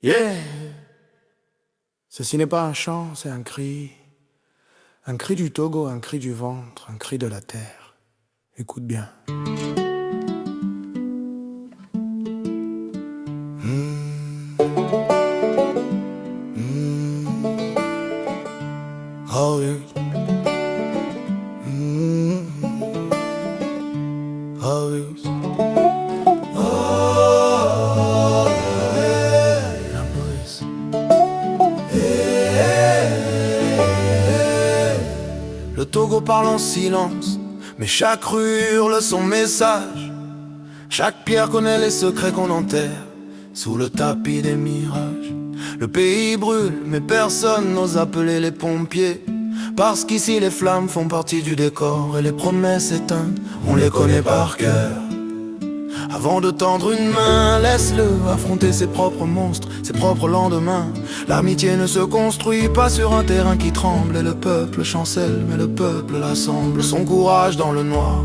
Yeah! Ceci n'est pas un chant, c'est un cri. Un cri du Togo, un cri du ventre, un cri de la terre. Écoute bien. Oh yes. Oh yes. Oh yeah. Un boys. Le Togo parle en silence, mais chaque rue hurle son message. Chaque pierre connaît les secrets qu'on enterre sous le tapis des mirages. Le pays brûle, mais personne n'ose appeler les pompiers, parce qu'ici les flammes font partie du décor et les promesses éteintes, on les connaît par cœur. Avant de tendre une main, laisse-le affronter ses propres monstres, ses propres lendemains. L'amitié ne se construit pas sur un terrain qui tremble, et le peuple chancelle, mais le peuple l'assemble. Son courage dans le noir,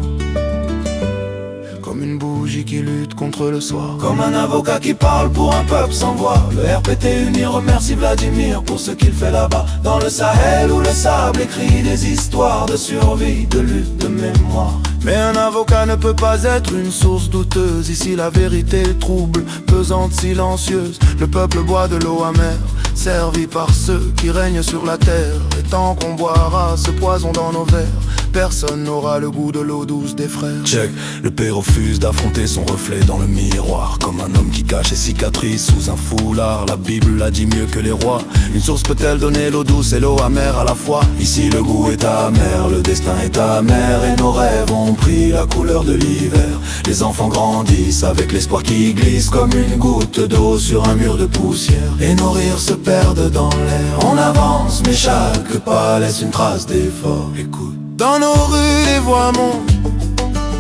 comme une bougie qui lutte contre le soir, comme un avocat qui parle pour un peuple sans voix. Le RPT uni remercie Vladimir pour ce qu'il fait là-bas, dans le Sahel où le sable écrit des histoires de survie, de lutte, de mémoire. Mais un avocat ne peut pas être une source douteuse. Ici la vérité est trouble, pesante, silencieuse. Le peuple boit de l'eau amère, servi par ceux qui règnent sur la terre. Et tant qu'on boira ce poison dans nos verres, personne n'aura le goût de l'eau douce des frères. Check, le père refuse d'affronter son reflet dans le miroir, comme un homme qui cache ses cicatrices sous un foulard. La Bible l'a dit mieux que les rois. Une source peut-elle donner l'eau douce et l'eau amère à la fois? Ici le goût est amer, le destin est amer, et nos rêves ont pris la couleur de l'hiver. Les enfants grandissent avec l'espoir qui glisse comme une goutte d'eau sur un mur de poussière, et nos rires se perdent dans l'air. On avance mais chaque pas laisse une trace d'effort. Écoute. Dans nos rues les voix montent,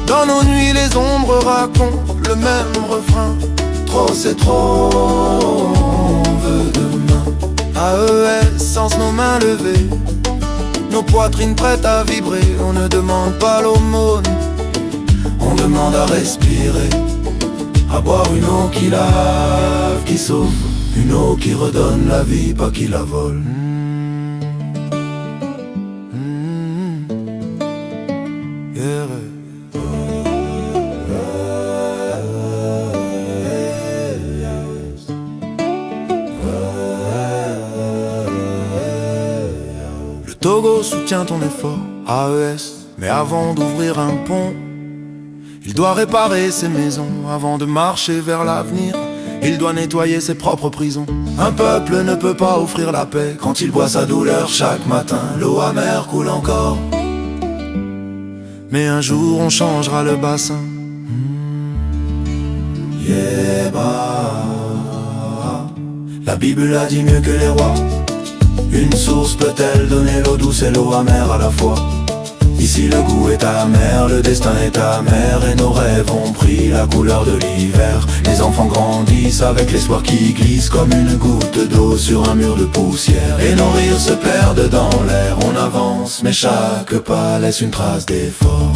dans nos nuits les ombres racontent le même refrain. Trop c'est trop, on veut demain. AES, sans nos mains levées, nos poitrines prêtes à vibrer. On ne demande pas l'aumône, on demande à respirer, à boire une eau qui lave, qui sauve, une eau qui redonne la vie, pas qui la vole. Le Togo soutient ton effort, AES, mais avant d'ouvrir un pont, il doit réparer ses maisons. Avant de marcher vers l'avenir, il doit nettoyer ses propres prisons. Un peuple ne peut pas offrir la paix quand il boit sa douleur chaque matin. L'eau amère coule encore, mais un jour on changera le bassin. Yeah, bah. La Bible a dit mieux que les rois. Une source peut-elle donner l'eau douce et l'eau amère à la fois? Ici le goût est amer, le destin est amer, et nos rêves ont pris la couleur de l'hiver. Les enfants grandissent avec l'espoir qui glisse comme une goutte d'eau sur un mur de poussière, et nos rires se perdent dans l'air. On avance mais chaque pas laisse une trace d'effort.